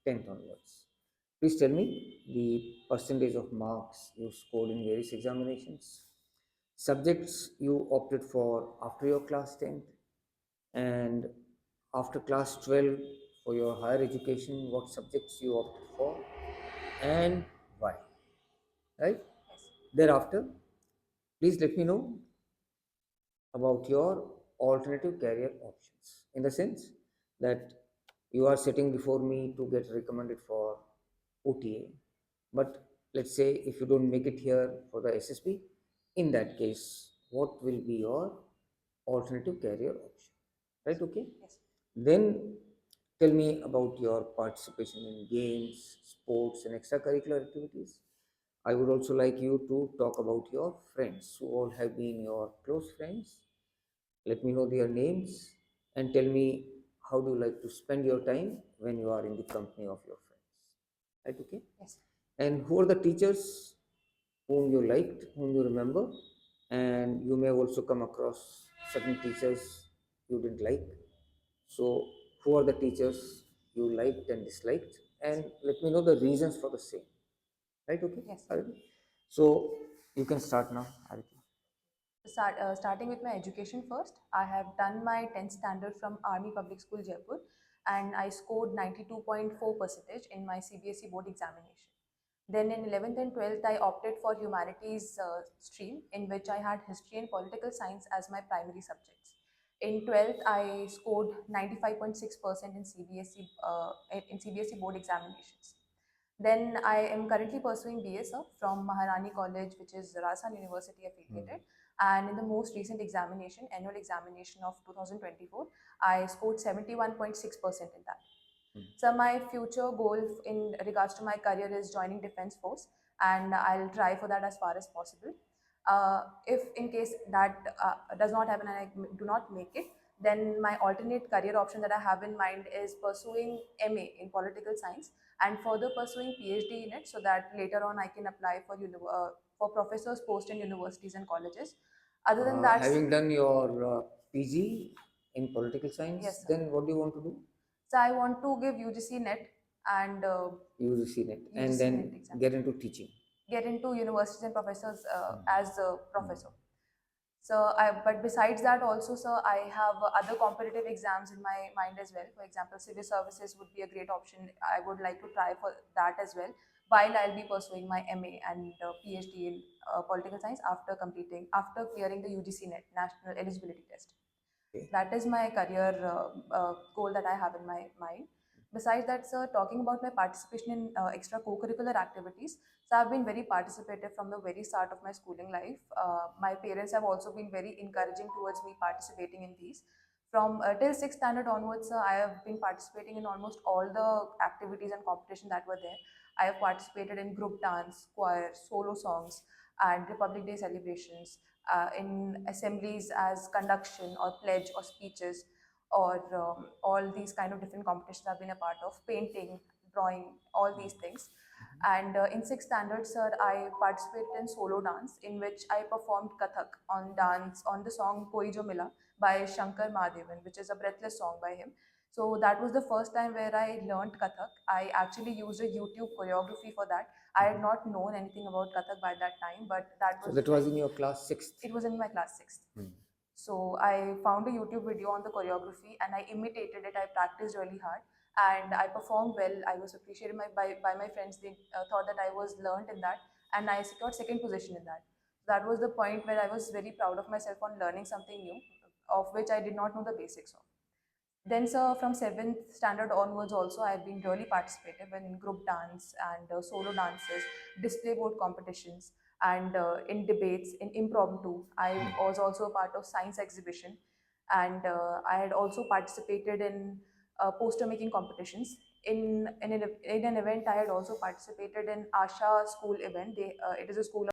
10th onwards. Please tell me the percentage of marks you scored in various examinations, subjects you opted for after your class 10th, and after class 12 for your higher education, what subjects you opted for and why, right? Yes. Thereafter, please let me know about your alternative career options in the sense that you are sitting before me to get recommended for OTA, but let's say if you don't make it here for the SSB, in that case, what will be your alternative career option? Right? Okay. Yes. Then tell me about your participation in games, sports, and extracurricular activities. I would also like you to talk about your friends who all have been your close friends. Let me know their names and tell me how do you like to spend your time when you are in the company of your friends. Right? Okay. Yes. And who are the teachers whom you liked, whom you remember, and you may also come across certain teachers you didn't like. So, who are the teachers you liked and disliked, Yes. and let me know the reasons for the same. Right? Okay, Yes. Aditi? So, you can start now, Aditi. Starting with my education first, I have done my 10th standard from Army Public School, Jaipur, and I scored 92.4 percentage in my CBSE board examination. Then in 11th and 12th, I opted for humanities stream, in which I had history and political science as my primary subjects. In 12th, I scored 95.6% in CBSE board examinations. Then I am currently pursuing BSc from Maharani College, which is Rajasthan University affiliated. And in the most recent examination, annual examination of 2024, I scored 71.6% in that. So my future goal in regards to my career is joining Defence Force, and I'll try for that as far as possible. If in case that does not happen and I do not make it, then my alternate career option that I have in mind is pursuing MA in political science and further pursuing PhD in it, so that later on I can apply for professor's post in universities and colleges. Other than that, Having done your PG in political science, yes, sir. then what do you want to do? So I want to give UGC NET and UGC net and UGC then NET exam. get into teaching. Get into universities and professors as a Mm. professor. But besides that also, sir, I have other competitive exams in my mind as well. For example, civil services would be a great option. I would like to try for that as well, while I'll be pursuing my MA and PhD in political science after clearing the UGC NET National Eligibility Test. Okay. That is my career goal that I have in my mind. Besides that, sir, talking about my participation in extra co-curricular activities, so I've been very participative from the very start of my schooling life. My parents have also been very encouraging towards me participating in these. From till sixth standard onwards, sir, I have been participating in almost all the activities and competition that were there. I have participated in group dance, choir, solo songs, and Republic Day celebrations, in assemblies as conduction or pledge or speeches, or all these kind of different competitions I've been a part of, painting, drawing, all these things. And in sixth standard, sir, I participated in solo dance, in which I performed Kathak on the song Koi Jo Mila by Shankar Mahadevan, which is a breathless song by him. So that was the first time where I learned Kathak. I actually used a YouTube choreography for that. I had not known anything about Kathak by that time, but that So was that like, was in your class sixth. it was in my class sixth. Hmm. So I found a YouTube video on the choreography and I imitated it. I practiced really hard and I performed well. I was appreciated by my friends. They thought that I was learned in that, and I secured second position in that. That was the point where I was very proud of myself on learning something new, of which I did not know the basics of. Then, sir, from seventh standard onwards, also I've been really participative in group dance and solo dances, display board competitions, and in debates, in impromptu. I was also a part of science exhibition, and I had also participated in poster making competitions. In an event, I had also participated in Asha school event. It is a school